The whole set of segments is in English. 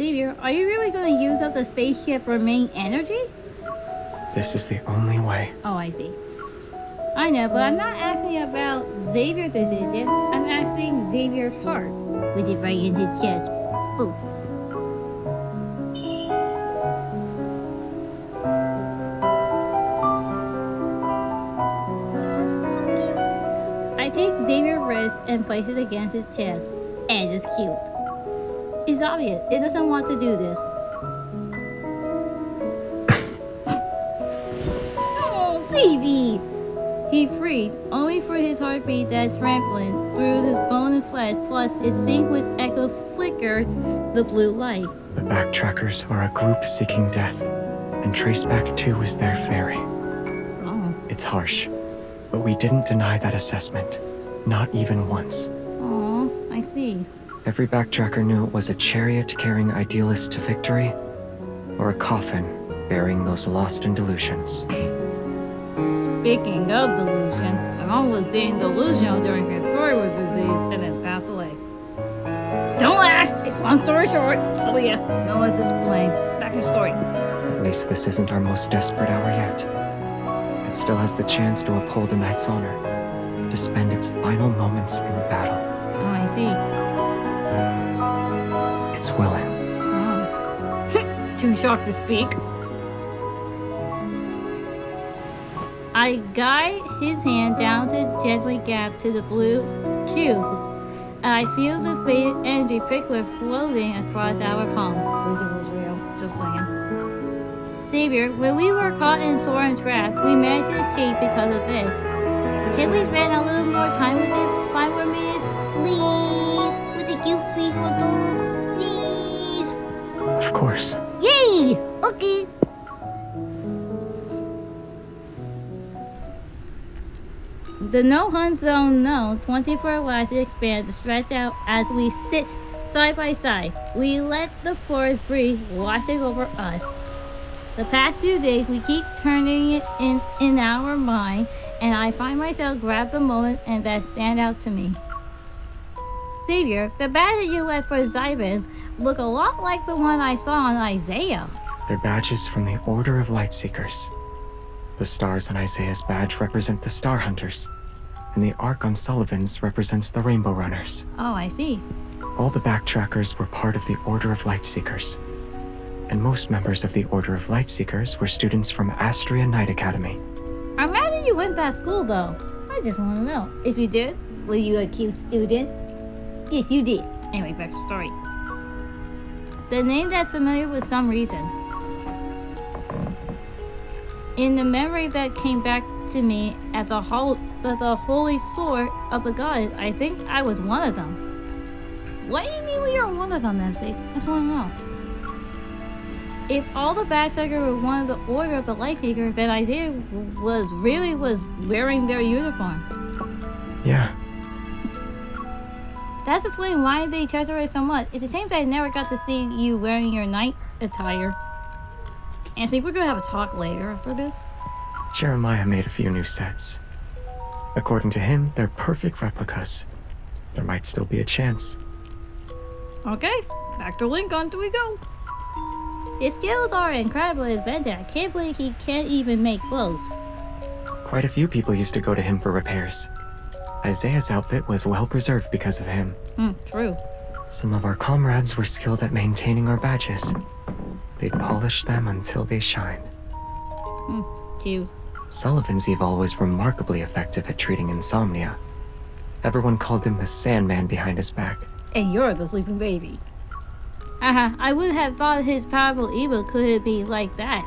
Xavier, are you really going to use up the spaceship remaining energy? This is the only way. Oh, I see. I know, but I'm not asking about Xavier's decision. I'm asking Xavier's heart, which is right in his chest. Boom. So cute. I take Xavier's wrist and place it against his chest, and it's cute. It's obvious it doesn't want to do this. Oh, TV! He freed, only for his heartbeat that's rampling through his bone and flesh, plus its sync with echo flickered the blue light. The backtrackers are a group seeking death, and Traceback 2 is their ferry. Oh. It's harsh, but we didn't deny that assessment. Not even once. Oh, I see. Every backtracker knew it was a chariot carrying idealists to victory, or a coffin bearing those lost in delusions. Speaking of delusion, my mom was being delusional during her thyroid disease and then passed away. Don't ask! It's long story short. So yeah, no one's explained. Back to the story. At least this isn't our most desperate hour yet. It still has the chance to uphold a knight's honor, to spend its final moments in battle. Oh, I see. It's willing. Oh. Too shocked to speak. I guide his hand down to gently gap to the blue cube. I feel the faded energy prickler floating across our palm. Wish it was real. Just saying. Xavier, when we were caught in Soren trap, we managed to escape because of this. Can we spend a little more time with it? 5 more minutes? Please! With the cute face will do. Please! Of course. Yay! Okay. The no-hunt zone no 24 lashes expand to stretch out as we sit side by side. We let the forest breathe, washing over us. The past few days, we keep turning it in our mind, and I find myself grab the moment and that stand out to me. Xavier, the badge that you left for Xavier look a lot like the one I saw on Isaiah. They're badges from the Order of Lightseekers. The stars on Isaiah's badge represent the Star Hunters, and the arc on Sullivan's represents the Rainbow Runners. Oh, I see. All the backtrackers were part of the Order of Lightseekers, and most members of the Order of Lightseekers were students from Astria Knight Academy. I imagine you went to that school, though. I just want to know. If you did, were you a cute student? Yes, you did. Anyway, back to the story. The name that's familiar with some reason. In the memory that came back to me at the holy sword of the goddess, I think I was one of them. What do you mean we are one of them, MC? I just want to know. If all the backtrackers were one of the Order of the Lightseeker, then Isaiah was wearing their uniform. Yeah. That's explaining why they treasure it so much. It's a shame that I never got to see you wearing your knight attire. And see, we're gonna have a talk later after this. Jeremiah made a few new sets. According to him, they're perfect replicas. There might still be a chance. Okay, back to Lincoln, do we go? His skills are incredibly advanced. I can't believe he can't even make clothes. Quite a few people used to go to him for repairs. Isaiah's outfit was well preserved because of him. True. Some of our comrades were skilled at maintaining our badges. They'd polish them until they shined. Cute. Sullivan's Evol was remarkably effective at treating insomnia. Everyone called him the Sandman behind his back. And you're the sleeping baby. I would have thought his powerful evil could be like that.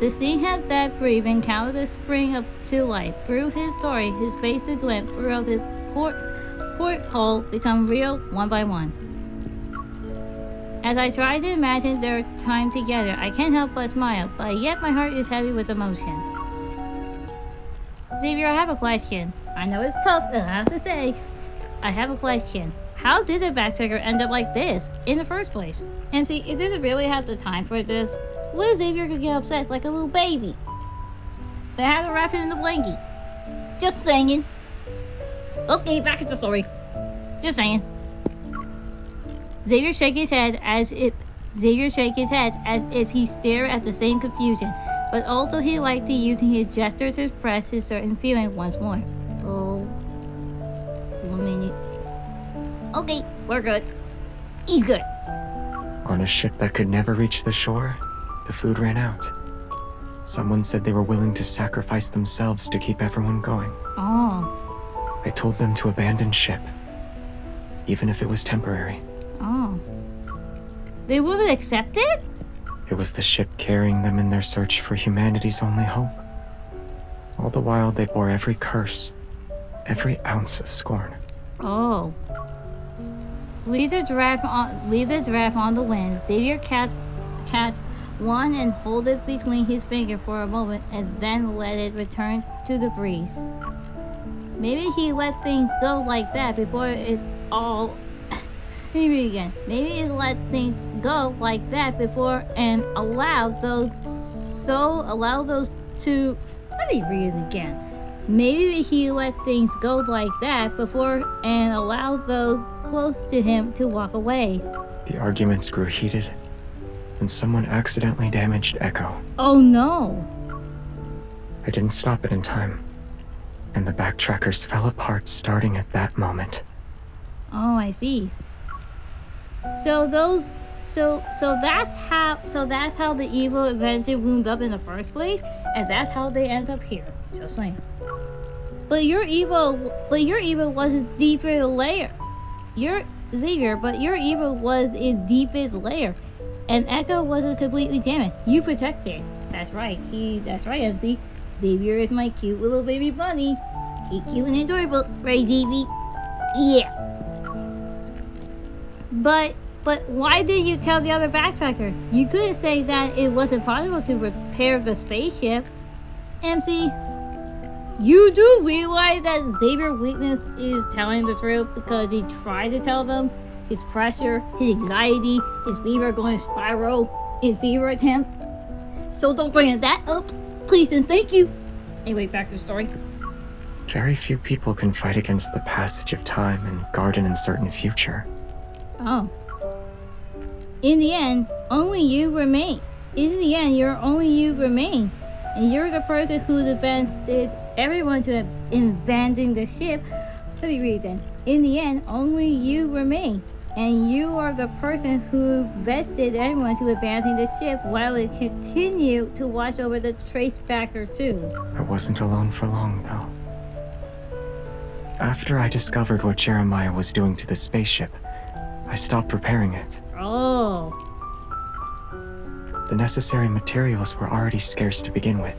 The scene had that brief encounter the spring up to life. Through his story, his face to glint throughout his porthole become real one by one. As I try to imagine their time together, I can't help but smile, but yet my heart is heavy with emotion. Xavier, I have a question. I know it's tough, and I have to say, I have a question. How did the backtracker end up like this in the first place? MC, if this really have the time for this, what if Xavier could get upset like a little baby? They had to wrap him in the blanket. Just saying. Okay, back to the story. Just saying. Xavier shook his head as if he stared at the same confusion, but also he liked to using his gesture to express his certain feeling once more. Oh, 1 minute. Okay, we're good. He's good. On a ship that could never reach the shore, the food ran out. Someone said they were willing to sacrifice themselves to keep everyone going. Oh. I told them to abandon ship, even if it was temporary. Oh. They wouldn't accept it? It was the ship carrying them in their search for humanity's only hope. All the while they bore every curse, every ounce of scorn. Oh. Leave the giraffe on the wind. Xavier catch one and hold it between his fingers for a moment and then let it return to the breeze. Maybe he let things go like that before it all... Maybe again. Maybe he let things go like that before and allow those to... Let me read it again. Maybe he let things go like that before and allowed those close to him to walk away. The arguments grew heated, and someone accidentally damaged Echo. Oh no! I didn't stop it in time, and the backtrackers fell apart starting at that moment. Oh, I see. So that's how the evil eventually wound up in the first place, and that's how they end up here. Just saying. But your evil was a deeper layer. Xavier, but your evil was in deepest layer, and Echo wasn't completely damaged. You protected. That's right. That's right, MC. Xavier is my cute little baby bunny. He's cute and adorable, right, Davey? Yeah. But why did you tell the other backtracker? You couldn't say that it wasn't possible to repair the spaceship. MC, you do realize that Xavier's weakness is telling the truth because he tried to tell them his pressure, his anxiety, his fever going to spiral in fever attempt. So don't bring that up, please and thank you. Anyway, back to the story. Very few people can fight against the passage of time and guard an uncertain future. Oh. In the end, only you remain. And you're the person who invested everyone to abandon the ship. Let me read it then. In the end, only you remain. And you are the person who vested everyone to abandon the ship while it continued to watch over the Tracebacker too. I wasn't alone for long, though. After I discovered what Jeremiah was doing to the spaceship, I stopped repairing it. Oh. The necessary materials were already scarce to begin with.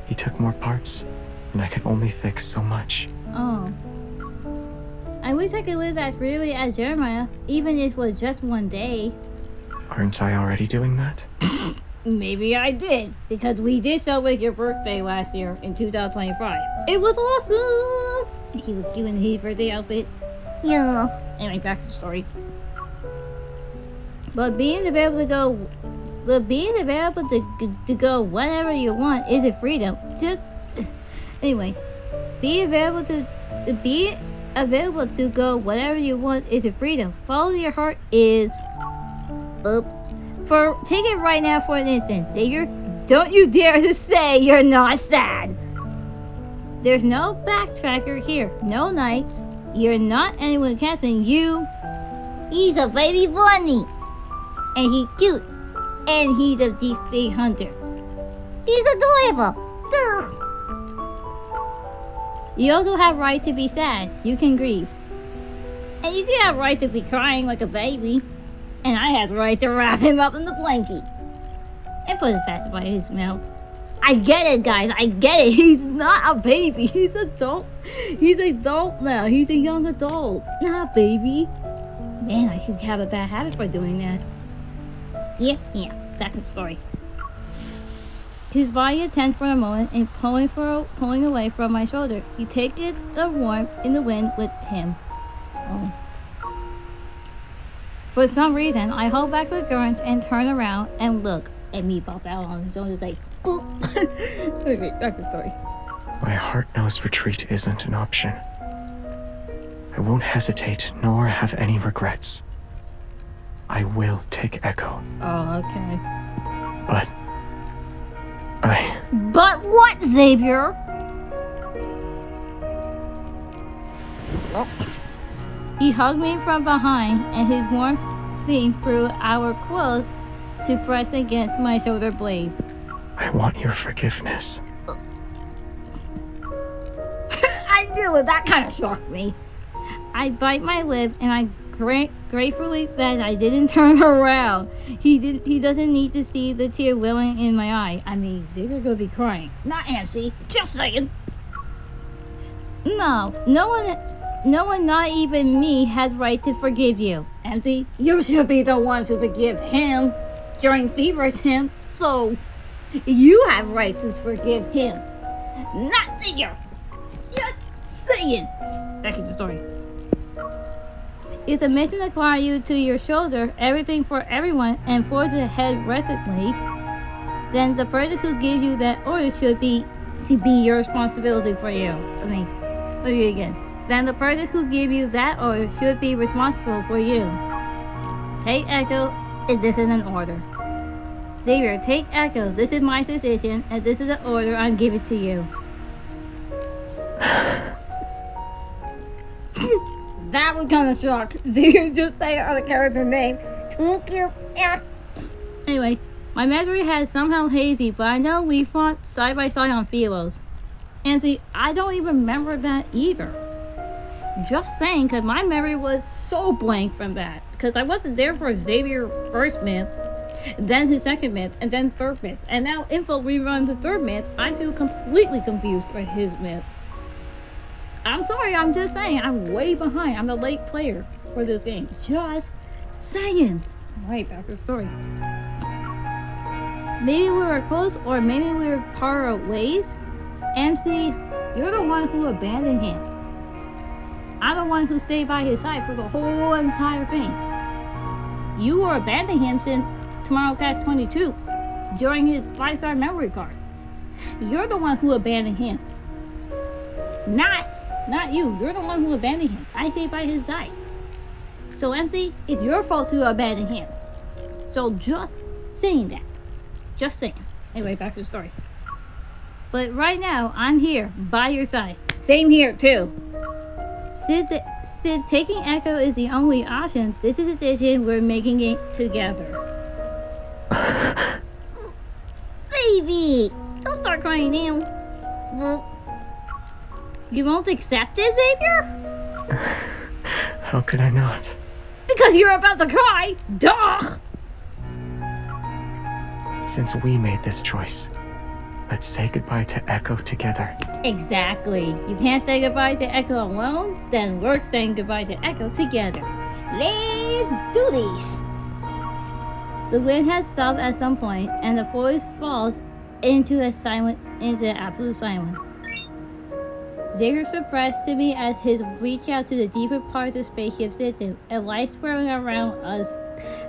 He took more parts, and I could only fix so much. Oh. I wish I could live as freely as Jeremiah, even if it was just one day. Aren't I already doing that? Maybe I did, because we did celebrate your birthday last year in 2025. It was awesome! He was doing his birthday outfit. Yeah. Anyway, back to the story. But being available to go whenever you want isn't freedom. Anyway, being available to go whatever you want isn't freedom. Follow your heart is. Take it right now for an instance, Xavier. Don't you dare to say you're not sad. There's no backtracker here. No knights. You're not anyone captain. He's a baby bunny. And he's cute. And he's a Deepspace hunter. He's adorable. Ugh. You also have right to be sad. You can grieve. And you can have right to be crying like a baby. And I have the right to wrap him up in the blanket. And put his pacifier in his mouth. I get it, guys. I get it. He's not a baby. He's adult. He's adult now. He's a young adult. Not a baby. Man, I should have a bad habit for doing that. Yeah. Back to the story. His body tense for a moment and pulling away from my shoulder. He takes the warmth in the wind with him. Oh. For some reason, I hold back the current and turn around and look at me pop out on his own. Just like, boop. Okay, back to the story. My heart knows retreat isn't an option. I won't hesitate nor have any regrets. I will take Echo. Oh, okay. But But what, Xavier? He hugged me from behind, and his warmth steamed through our clothes to press against my shoulder blade. I want your forgiveness. I knew it. That kind of shocked me. I bite my lip, and I gratefully that I didn't turn around. He doesn't need to see the tear welling in my eye. I mean, Xavier gonna be crying. Not MC. Just saying. No one, not even me, has right to forgive you. MC, you should be the one to forgive him during fever him. So, you have right to forgive him. Not Xavier. Just saying. Back to the story. If the mission acquire you to your shoulder, everything for everyone, and forge ahead resolutely, then the person who gave you that order should be to be your responsibility for you. Let me again. Then the person who gave you that order should be responsible for you. Take Echo, if this is an order. Xavier, take Echo. This is my decision, and this is the order I'm giving to you. That was kind of shocked. Xavier just say our character name. Too cute. Yeah. Anyway, my memory has somehow hazy, but I know we fought side by side on Philos. And see, I don't even remember that either. Just saying, because my memory was so blank from that. Because I wasn't there for Xavier's first myth, then his second myth, and then third myth. And now info rerun the third myth, I feel completely confused for his myth. I'm sorry, I'm just saying, I'm way behind. I'm a late player for this game. Just saying. Alright, back to the story. Maybe we were close, or maybe we were part of ways. MC, you're the one who abandoned him. I'm the one who stayed by his side for the whole entire thing. You were abandoning him since Tomorrow Catch 22 during his 5-star memory card. You're the one who abandoned him. Not you. You're the one who abandoned him. I stayed by his side. So MC, it's your fault to abandon him. So just saying that. Just saying. Anyway, back to the story. But right now, I'm here, by your side. Same here, too. Since taking Echo is the only option, this is a decision we're making it together. Baby! Don't start crying now. You won't accept it, Xavier? How could I not? Because you're about to cry! Duh! Since we made this choice, let's say goodbye to Echo together. Exactly. You can't say goodbye to Echo alone, then we're saying goodbye to Echo together. Let's do this! The wind has stopped at some point, and the forest falls into absolute silence. Xavier surprised to me as his reach out to the deeper part of the spaceship system, a light swirling around us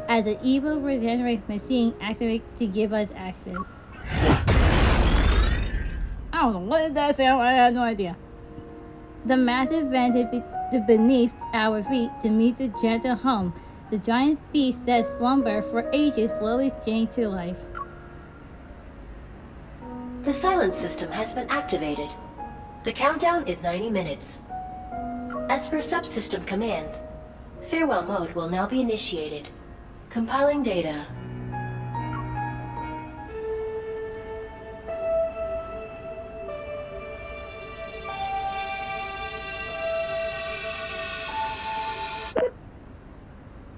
as an evil regenerate machine activates to give us access. I don't know, what did that sound? I have no idea. The massive vented beneath our feet to meet the gentle hum. The giant beast that slumbered for ages slowly changed to life. The silence system has been activated. The countdown is 90 minutes. As per subsystem commands, farewell mode will now be initiated. Compiling data.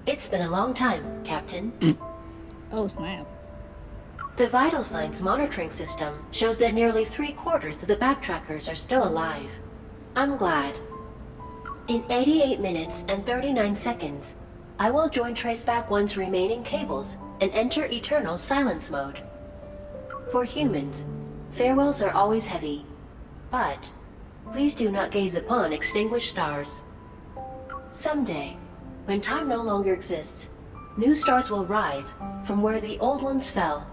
It's been a long time, Captain. Oh snap. The vital signs monitoring system shows that nearly 3/4 of the backtrackers are still alive. I'm glad. In 88 minutes and 39 seconds, I will join Traceback 1's remaining cables and enter eternal silence mode. For humans, farewells are always heavy, but please do not gaze upon extinguished stars. Someday, when time no longer exists, new stars will rise from where the old ones fell.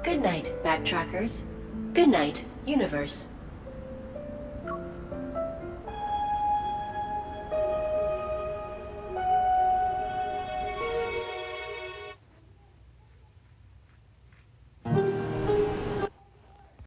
Good night, backtrackers. Good night, universe.